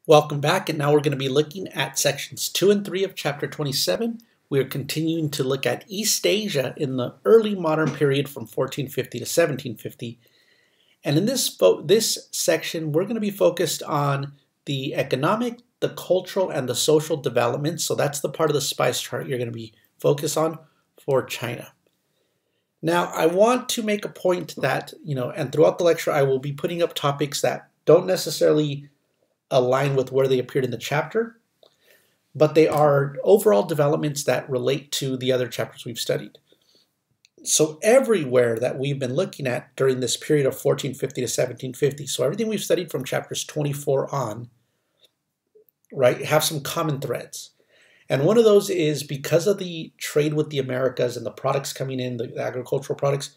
Welcome back, and now we're going to be looking at sections 2 and 3 of chapter 27. We are continuing to look at East Asia in the early modern period from 1450 to 1750. And in this section, we're going to be focused on the economic, the cultural, and the social developments. So that's the part of the spice chart you're going to be focused on for China. Now, I want to make a point that, and throughout the lecture, I will be putting up topics that don't necessarily align with where they appeared in the chapter, but they are overall developments that relate to the other chapters we've studied. So everywhere that we've been looking at during this period of 1450 to 1750, so everything we've studied from chapters 24 on, right, have some common threads. And one of those is because of the trade with the Americas and the products coming in, the agricultural products,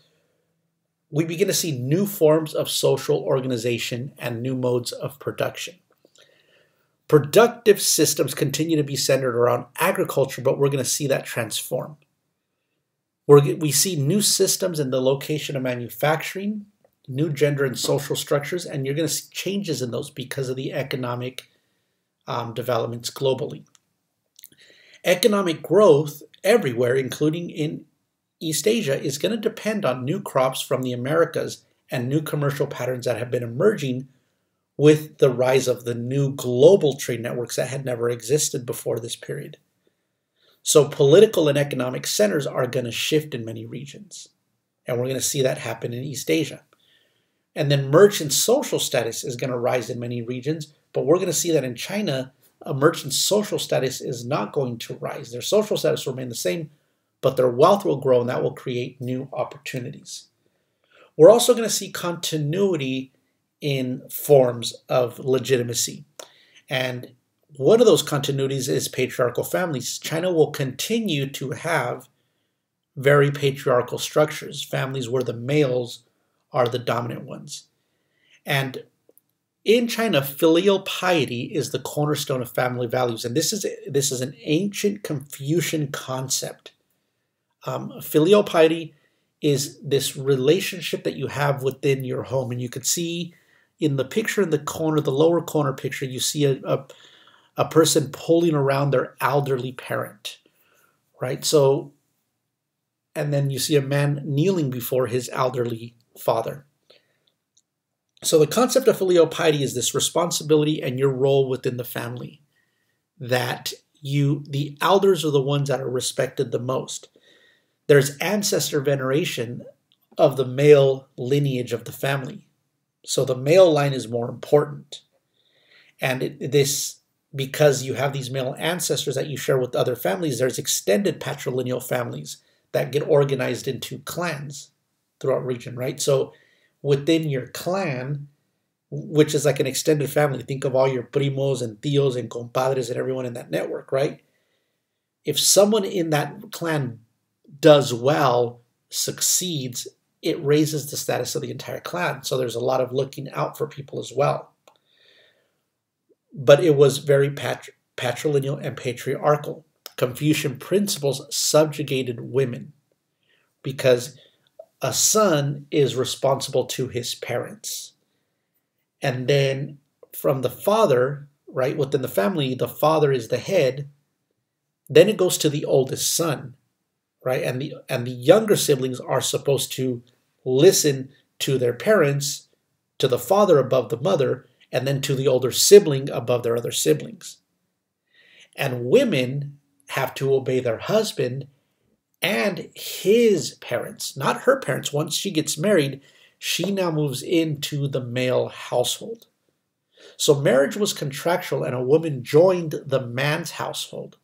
we begin to see new forms of social organization and new modes of production. Productive systems continue to be centered around agriculture, but we're going to see that transform. We see new systems in the location of manufacturing, new gender and social structures, and you're going to see changes in those because of the economic developments globally. Economic growth everywhere, including in East Asia, is going to depend on new crops from the Americas and new commercial patterns that have been emerging with the rise of the new global trade networks that had never existed before this period. So political and economic centers are going to shift in many regions, and we're going to see that happen in East Asia. And then merchant social status is going to rise in many regions, but we're going to see that in China, a merchant's social status is not going to rise. Their social status will remain the same, but their wealth will grow, and that will create new opportunities. We're also going to see continuity in forms of legitimacy. And one of those continuities is patriarchal families. China will continue to have very patriarchal structures, families where the males are the dominant ones. And in China, filial piety is the cornerstone of family values. And this is an ancient Confucian concept. Filial piety is this relationship that you have within your home. And you could see in the picture in the corner, the lower corner picture, you see a person pulling around their elderly parent, right? So, and then you see a man kneeling before his elderly father. So the concept of filial piety is this responsibility and your role within the family, that the elders are the ones that are respected the most. There's ancestor veneration of the male lineage of the family. So the male line is more important. And because you have these male ancestors that you share with other families, there's extended patrilineal families that get organized into clans throughout region, right? So within your clan, which is like an extended family, think of all your primos and tios and compadres and everyone in that network, right? If someone in that clan does well, succeeds, it raises the status of the entire clan. So there's a lot of looking out for people as well. But it was very patrilineal and patriarchal. Confucian principles subjugated women because a son is responsible to his parents. And then from the father, right, within the family, the father is the head. Then it goes to the oldest son, right? And the younger siblings are supposed to listen to their parents, to the father above the mother, and then to the older sibling above their other siblings. And women have to obey their husband and his parents, not her parents. Once she gets married, she now moves into the male household. So marriage was contractual, and a woman joined the man's household.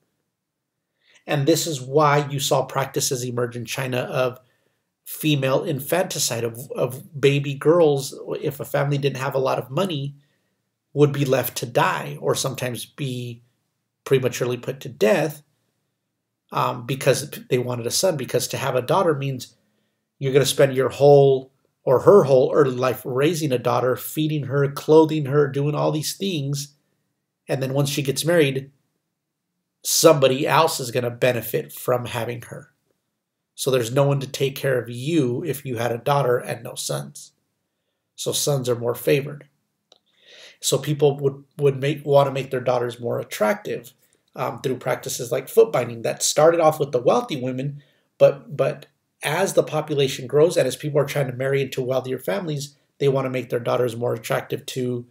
And this is why you saw practices emerge in China of female infanticide, of baby girls, if a family didn't have a lot of money, would be left to die or sometimes be prematurely put to death because they wanted a son. Because to have a daughter means you're going to spend your whole or her whole early life raising a daughter, feeding her, clothing her, doing all these things. And then once she gets married, somebody else is going to benefit from having her. So there's no one to take care of you if you had a daughter and no sons. So sons are more favored. So people would want to make their daughters more attractive through practices like foot binding that started off with the wealthy women, but as the population grows and as people are trying to marry into wealthier families, they want to make their daughters more attractive to,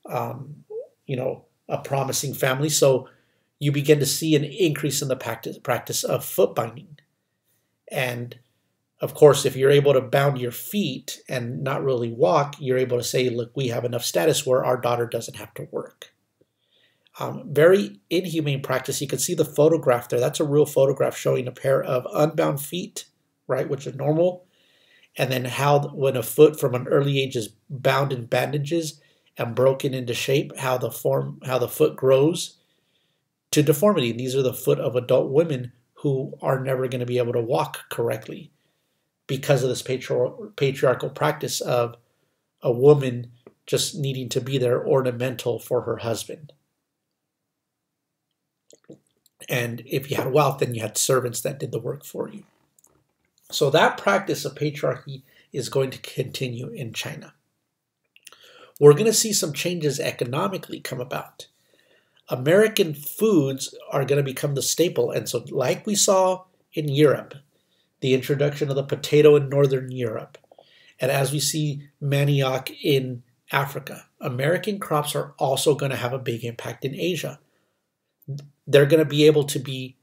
a promising family. So you begin to see an increase in the practice of foot binding. And of course, if you're able to bound your feet and not really walk, you're able to say, look, we have enough status where our daughter doesn't have to work. Very inhumane practice. You can see the photograph there. That's a real photograph showing a pair of unbound feet, right, which are normal. And then how when a foot from an early age is bound in bandages and broken into shape, how the foot grows to deformity. These are the foot of adult women who are never going to be able to walk correctly because of this patriarchal practice of a woman just needing to be there ornamental for her husband. And if you had wealth, then you had servants that did the work for you. So that practice of patriarchy is going to continue in China. We're going to see some changes economically come about. American foods are going to become the staple. And so like we saw in Europe, the introduction of the potato in Northern Europe, and as we see manioc in Africa, American crops are also going to have a big impact in Asia. They're going to be able to be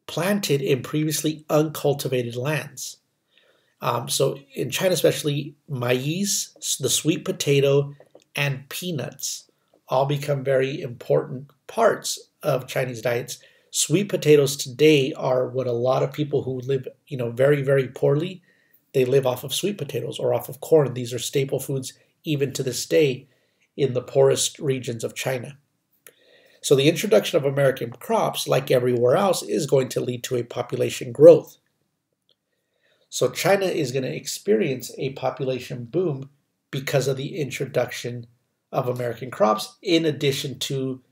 planted in previously uncultivated lands. So in China especially, maize, the sweet potato, and peanuts all become very important parts of Chinese diets. Sweet potatoes today are what a lot of people who live, very, very poorly, they live off of sweet potatoes or off of corn. These are staple foods even to this day in the poorest regions of China. So the introduction of American crops, like everywhere else, is going to lead to a population growth. So China is going to experience a population boom because of the introduction of American crops, in addition to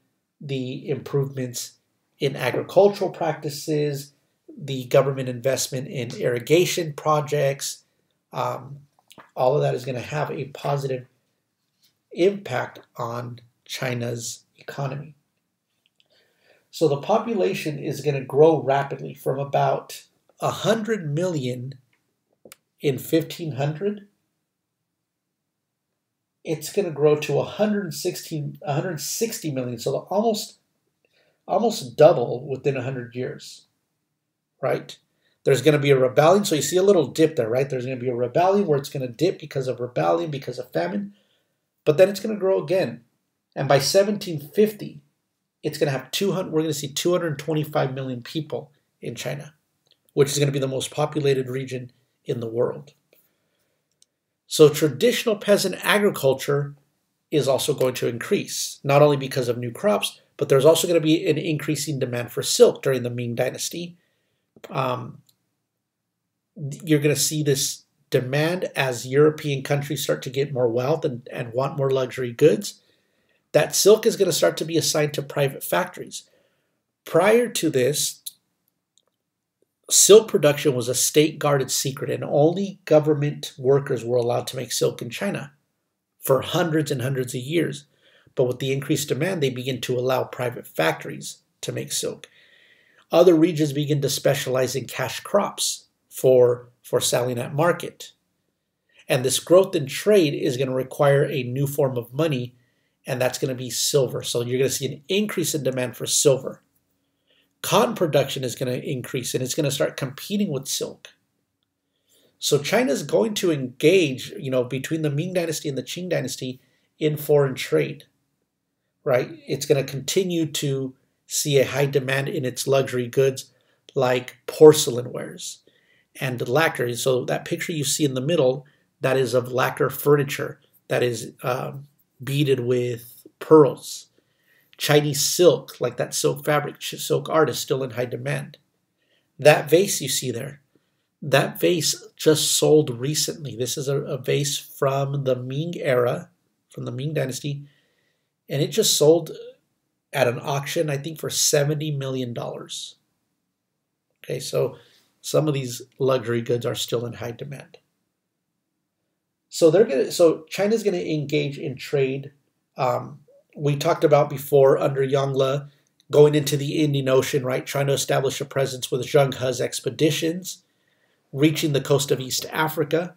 the improvements in agricultural practices, the government investment in irrigation projects. All of that is going to have a positive impact on China's economy. So the population is going to grow rapidly from about 100 million in 1500. It's going to grow to 160 million, so almost double within 100 years, right? There's going to be a rebellion, so you see a little dip there, right? There's going to be a rebellion where it's going to dip because of rebellion, because of famine, but then it's going to grow again. And by 1750, it's going to have we're going to see 225 million people in China, which is going to be the most populated region in the world. So traditional peasant agriculture is also going to increase, not only because of new crops, but there's also going to be an increasing demand for silk during the Ming Dynasty. You're going to see this demand as European countries start to get more wealth and want more luxury goods. That silk is going to start to be assigned to private factories. Prior to this, silk production was a state-guarded secret, and only government workers were allowed to make silk in China for hundreds and hundreds of years. But with the increased demand, they begin to allow private factories to make silk. Other regions begin to specialize in cash crops for selling at market. And this growth in trade is going to require a new form of money, and that's going to be silver. So you're going to see an increase in demand for silver. Cotton production is going to increase, and it's going to start competing with silk. So China is going to engage, between the Ming Dynasty and the Qing Dynasty in foreign trade, right? It's going to continue to see a high demand in its luxury goods like porcelain wares and lacquer. So that picture you see in the middle, that is of lacquer furniture that is beaded with pearls. Chinese silk, like that silk fabric, silk art is still in high demand. That vase you see there, that vase just sold recently. This is a vase from the Ming era, from the Ming Dynasty, and it just sold at an auction, I think, for $70 million. Okay, so some of these luxury goods are still in high demand. So China's going to engage in trade Um, we talked about before under Yongle going into the Indian Ocean, right, trying to establish a presence with Zheng He's expeditions, reaching the coast of East Africa.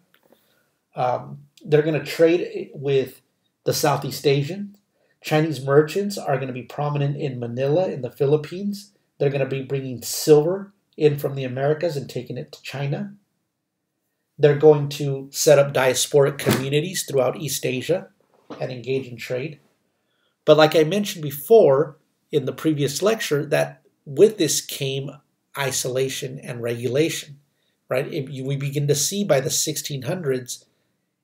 They're going to trade with the Southeast Asians. Chinese merchants are going to be prominent in Manila in the Philippines. They're going to be bringing silver in from the Americas and taking it to China. They're going to set up diasporic communities throughout East Asia and engage in trade. But like I mentioned before in the previous lecture, that with this came isolation and regulation, right? We begin to see by the 1600s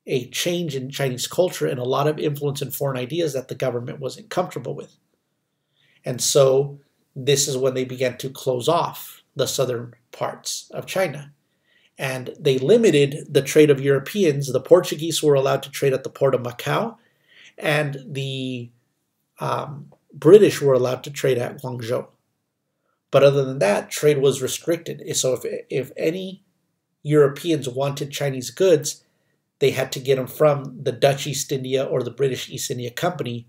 a change in Chinese culture and a lot of influence in foreign ideas that the government wasn't comfortable with. And so this is when they began to close off the southern parts of China. And they limited the trade of Europeans. The Portuguese were allowed to trade at the port of Macau, and the British were allowed to trade at Guangzhou. But other than that, trade was restricted. So if any Europeans wanted Chinese goods, they had to get them from the Dutch East India or the British East India Company,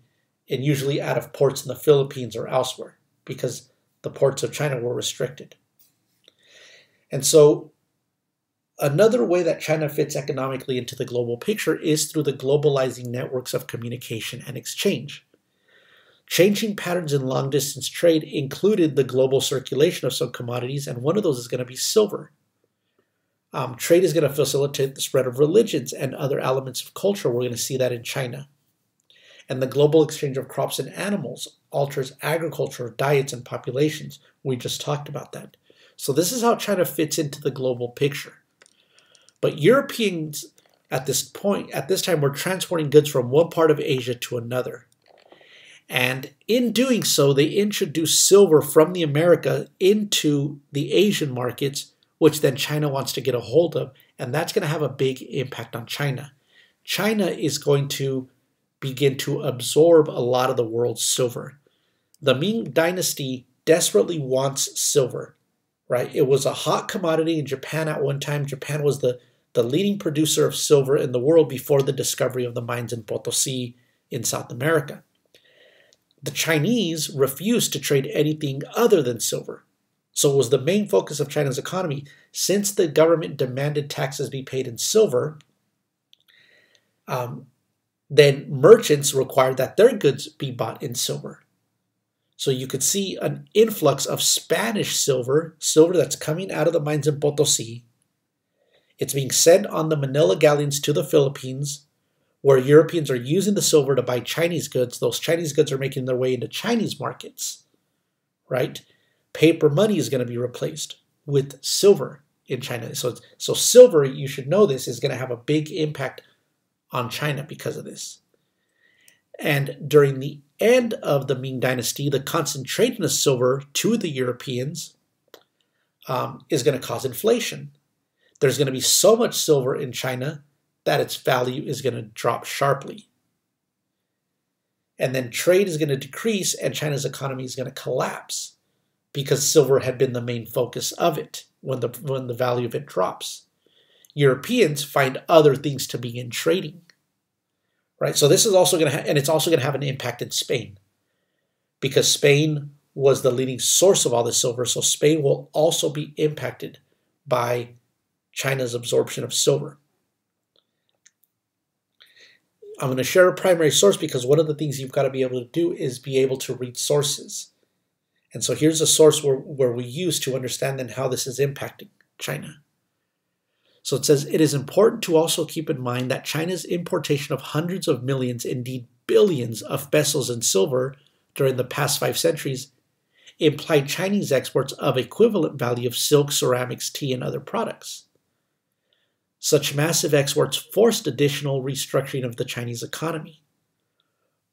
and usually out of ports in the Philippines or elsewhere, because the ports of China were restricted. And so another way that China fits economically into the global picture is through the globalizing networks of communication and exchange. Changing patterns in long-distance trade included the global circulation of some commodities, and one of those is going to be silver. Trade is going to facilitate the spread of religions and other elements of culture. We're going to see that in China. And the global exchange of crops and animals alters agriculture, diets, and populations. We just talked about that. So this is how China fits into the global picture. But Europeans at this time, were transporting goods from one part of Asia to another. And in doing so, they introduced silver from the America into the Asian markets, which then China wants to get a hold of. And that's going to have a big impact on China. China is going to begin to absorb a lot of the world's silver. The Ming Dynasty desperately wants silver, right? It was a hot commodity in Japan at one time. Japan was the leading producer of silver in the world before the discovery of the mines in Potosi in South America. The Chinese refused to trade anything other than silver. So it was the main focus of China's economy. Since the government demanded taxes be paid in silver, then merchants required that their goods be bought in silver. So you could see an influx of Spanish silver that's coming out of the mines in Potosi. It's being sent on the Manila galleons to the Philippines, where Europeans are using the silver to buy Chinese goods. Those Chinese goods are making their way into Chinese markets, right? Paper money is going to be replaced with silver in China. So silver, you should know this, is going to have a big impact on China because of this. And during the end of the Ming Dynasty, the concentration of silver to the Europeans is going to cause inflation. There's going to be so much silver in China that its value is going to drop sharply. And then trade is going to decrease and China's economy is going to collapse because silver had been the main focus of it when the value of it drops. Europeans find other things to begin trading, right? So this is also going to and it's also going to have an impact in Spain because Spain was the leading source of all the silver. So Spain will also be impacted by China's absorption of silver. I'm going to share a primary source because one of the things you've got to be able to do is be able to read sources. And so here's a source where we use to understand then how this is impacting China. So it says, it is important to also keep in mind that China's importation of hundreds of millions, indeed billions of pesos in silver during the past 5 centuries implied Chinese exports of equivalent value of silk, ceramics, tea, and other products. Such massive exports forced additional restructuring of the Chinese economy.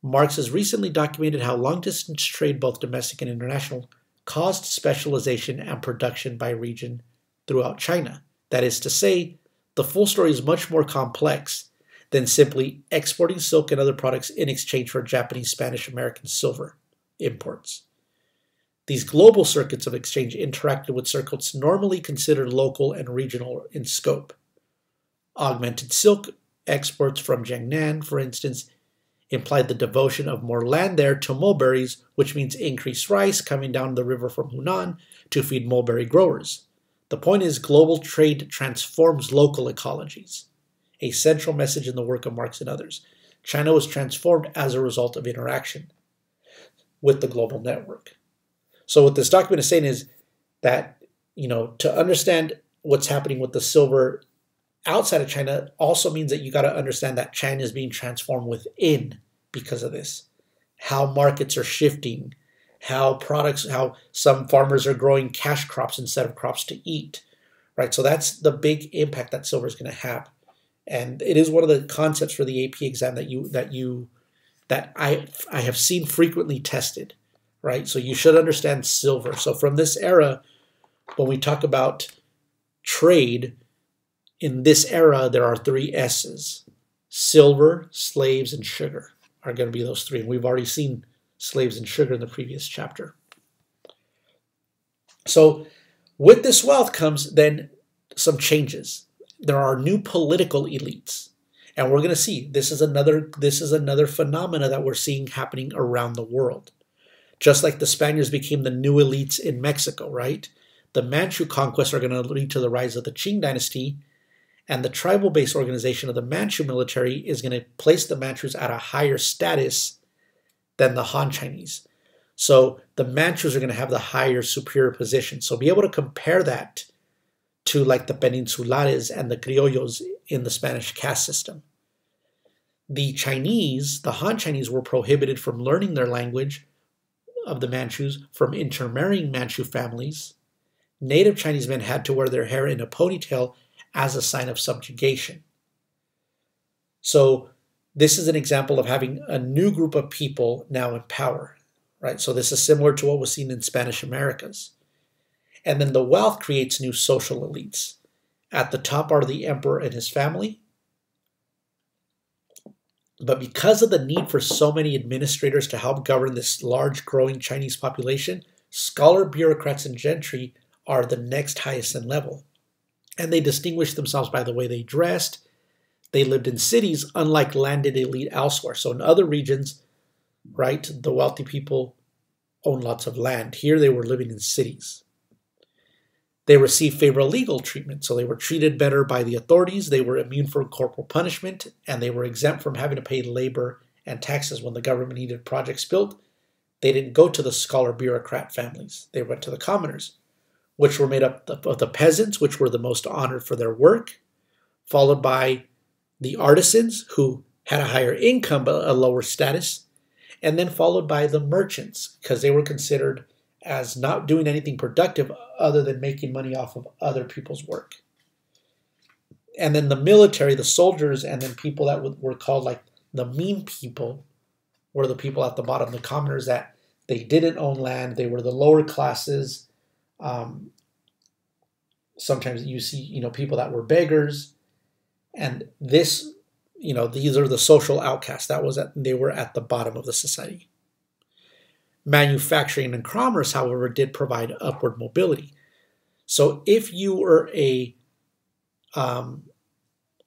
Marx has recently documented how long-distance trade, both domestic and international, caused specialization and production by region throughout China. That is to say, the full story is much more complex than simply exporting silk and other products in exchange for Japanese, Spanish, American silver imports. These global circuits of exchange interacted with circuits normally considered local and regional in scope. Augmented silk exports from Jiangnan, for instance, implied the devotion of more land there to mulberries, which means increased rice coming down the river from Hunan to feed mulberry growers. The point is, global trade transforms local ecologies, a central message in the work of Marx and others. China was transformed as a result of interaction with the global network. So what this document is saying is that, to understand what's happening with the silver outside of China also means that you got to understand that China is being transformed within because of this. How markets are shifting, how some farmers are growing cash crops instead of crops to eat, right? So that's the big impact that silver is going to have. And it is one of the concepts for the AP exam that I have seen frequently tested, right? So you should understand silver. So from this era, when we talk about trade, in this era, there are 3 S's. Silver, slaves, and sugar are going to be those 3. And we've already seen slaves and sugar in the previous chapter. So with this wealth comes then some changes. There are new political elites. And we're going to see this is another phenomena that we're seeing happening around the world. Just like the Spaniards became the new elites in Mexico, right? The Manchu conquests are going to lead to the rise of the Qing dynasty. And the tribal-based organization of the Manchu military is going to place the Manchus at a higher status than the Han Chinese. So the Manchus are going to have the higher superior position. So be able to compare that to like the Peninsulares and the Criollos in the Spanish caste system. The Han Chinese were prohibited from learning their language of the Manchus, from intermarrying Manchu families. Native Chinese men had to wear their hair in a ponytail as a sign of subjugation. So this is an example of having a new group of people now in power, right? So this is similar to what was seen in Spanish Americas. And then the wealth creates new social elites. At the top are the emperor and his family. But because of the need for so many administrators to help govern this large growing Chinese population, scholar bureaucrats and gentry are the next highest in level. And they distinguished themselves by the way they dressed. They lived in cities, unlike landed elite elsewhere. So in other regions, right, the wealthy people owned lots of land. Here they were living in cities. They received favorable legal treatment. So they were treated better by the authorities. They were immune from corporal punishment, and they were exempt from having to pay labor and taxes when the government needed projects built. They didn't go to the scholar bureaucrat families. They went to the commoners, which were made up of the peasants, which were the most honored for their work, followed by the artisans, who had a higher income but a lower status, and then followed by the merchants, because they were considered as not doing anything productive other than making money off of other people's work. And then the military, the soldiers, and then people that were called like the mean people were the people at the bottom, the commoners, that they didn't own land. They were the lower classes. Sometimes you see, people that were beggars, and this, these are the social outcasts. They were at the bottom of the society. Manufacturing and commerce, however, did provide upward mobility. So if you were a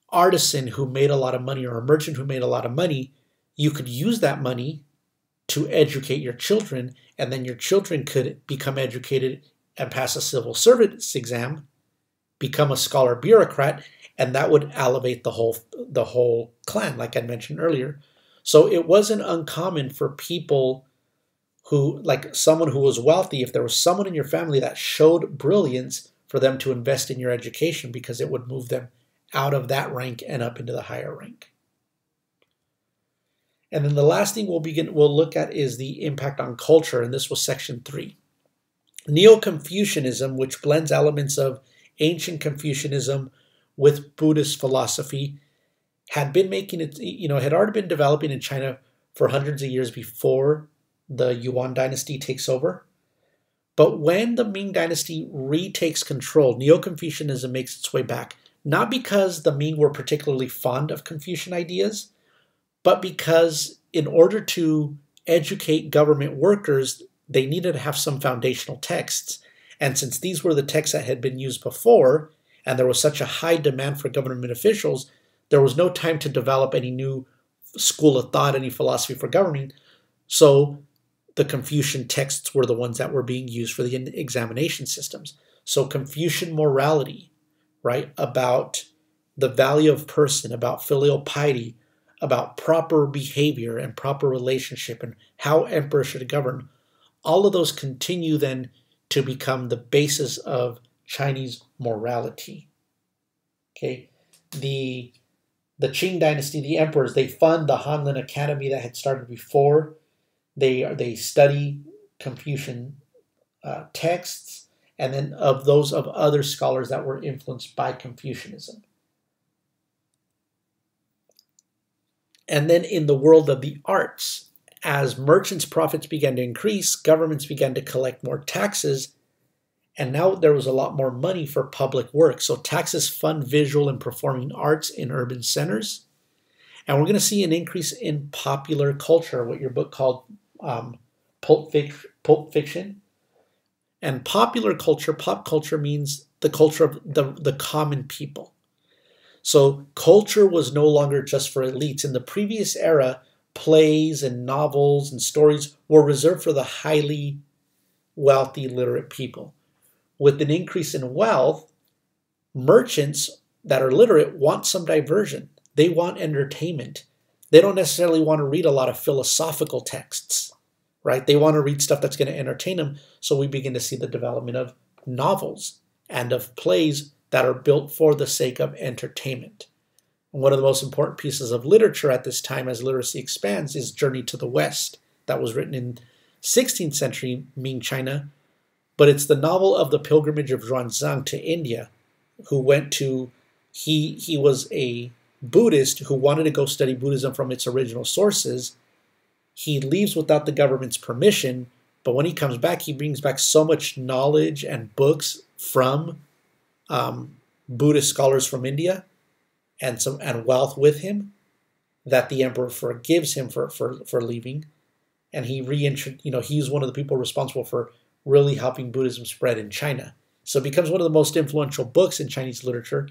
artisan who made a lot of money, or a merchant who made a lot of money, you could use that money to educate your children, and then your children could become educated and pass a civil service exam, become a scholar bureaucrat, and that would elevate the whole clan, like I mentioned earlier. So it wasn't uncommon for people who, like someone who was wealthy, if there was someone in your family that showed brilliance, for them to invest in your education, because it would move them out of that rank and up into the higher rank. And then the last thing we'll look at is the impact on culture, and this was section 3. Neo-Confucianism, which blends elements of ancient Confucianism with Buddhist philosophy, had been had already been developing in China for hundreds of years before the Yuan dynasty takes over. But when the Ming dynasty retakes control, Neo-Confucianism makes its way back, not because the Ming were particularly fond of Confucian ideas, but because in order to educate government workers, they needed to have some foundational texts. And since these were the texts that had been used before, and there was such a high demand for government officials, there was no time to develop any new school of thought, any philosophy for governing. So the Confucian texts were the ones that were being used for the examination systems. So Confucian morality, right, about the value of person, about filial piety, about proper behavior and proper relationship and how emperors should govern, all of those continue then to become the basis of Chinese morality. Okay, the Qing dynasty, the emperors, they fund the Hanlin Academy that had started before. They study Confucian texts, and then of those of other scholars that were influenced by Confucianism. And then in the world of the arts, as merchants' profits began to increase, governments began to collect more taxes, and now there was a lot more money for public work. So taxes fund visual and performing arts in urban centers. And we're going to see an increase in popular culture, what your book called Pulp Fiction. And popular culture, pop culture means the culture of the common people. So culture was no longer just for elites. In the previous era, plays and novels and stories were reserved for the highly wealthy, literate people. With an increase in wealth, merchants that are literate want some diversion. They want entertainment. They don't necessarily want to read a lot of philosophical texts, right? They want to read stuff that's going to entertain them. So we begin to see the development of novels and of plays that are built for the sake of entertainment. And one of the most important pieces of literature at this time as literacy expands is Journey to the West, that was written in 16th century Ming China, but it's the novel of the pilgrimage of Xuanzang to India, who went to, he was a Buddhist who wanted to go study Buddhism from its original sources. He leaves without the government's permission, but when he comes back, he brings back so much knowledge and books from Buddhist scholars from India and wealth with him that the emperor forgives him for leaving, and he's one of the people responsible for really helping Buddhism spread in China. So it becomes one of the most influential books in Chinese literature,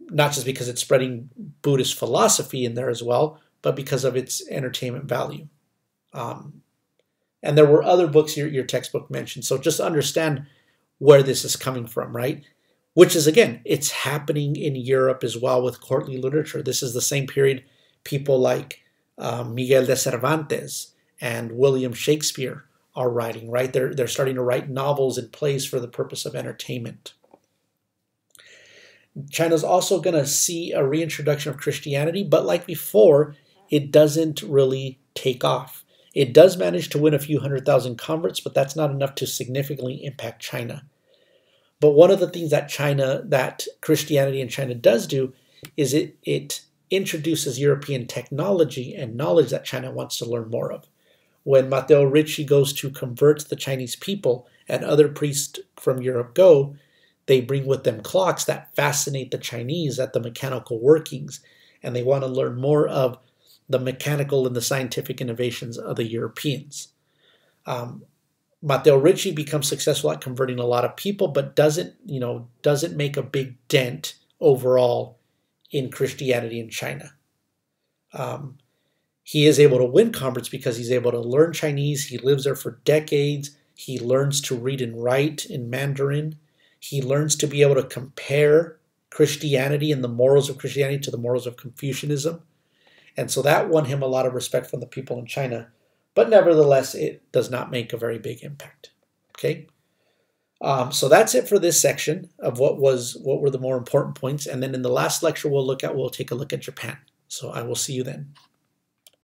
not just because it's spreading Buddhist philosophy in there as well, but because of its entertainment value. And there were other books your textbook mentioned. So just understand where this is coming from, right? Which is, again, it's happening in Europe as well with courtly literature. This is the same period people like Miguel de Cervantes and William Shakespeare are writing, right? They're starting to write novels and plays for the purpose of entertainment. China's also going to see a reintroduction of Christianity, but like before, it doesn't really take off. It does manage to win a few 100,000 converts, but that's not enough to significantly impact China. But one of the things that Christianity in China does do is it introduces European technology and knowledge that China wants to learn more of. When Matteo Ricci goes to convert the Chinese people and other priests from Europe go, they bring with them clocks that fascinate the Chinese at the mechanical workings, and they want to learn more of the mechanical and the scientific innovations of the Europeans. Matteo Ricci becomes successful at converting a lot of people, but doesn't make a big dent overall in Christianity in China. He is able to win converts because he's able to learn Chinese. He lives there for decades. He learns to read and write in Mandarin. He learns to be able to compare Christianity and the morals of Christianity to the morals of Confucianism. And so that won him a lot of respect from the people in China. But nevertheless, it does not make a very big impact. Okay? So that's it for this section of what were the more important points. And then in the last lecture we'll take a look at Japan. So I will see you then.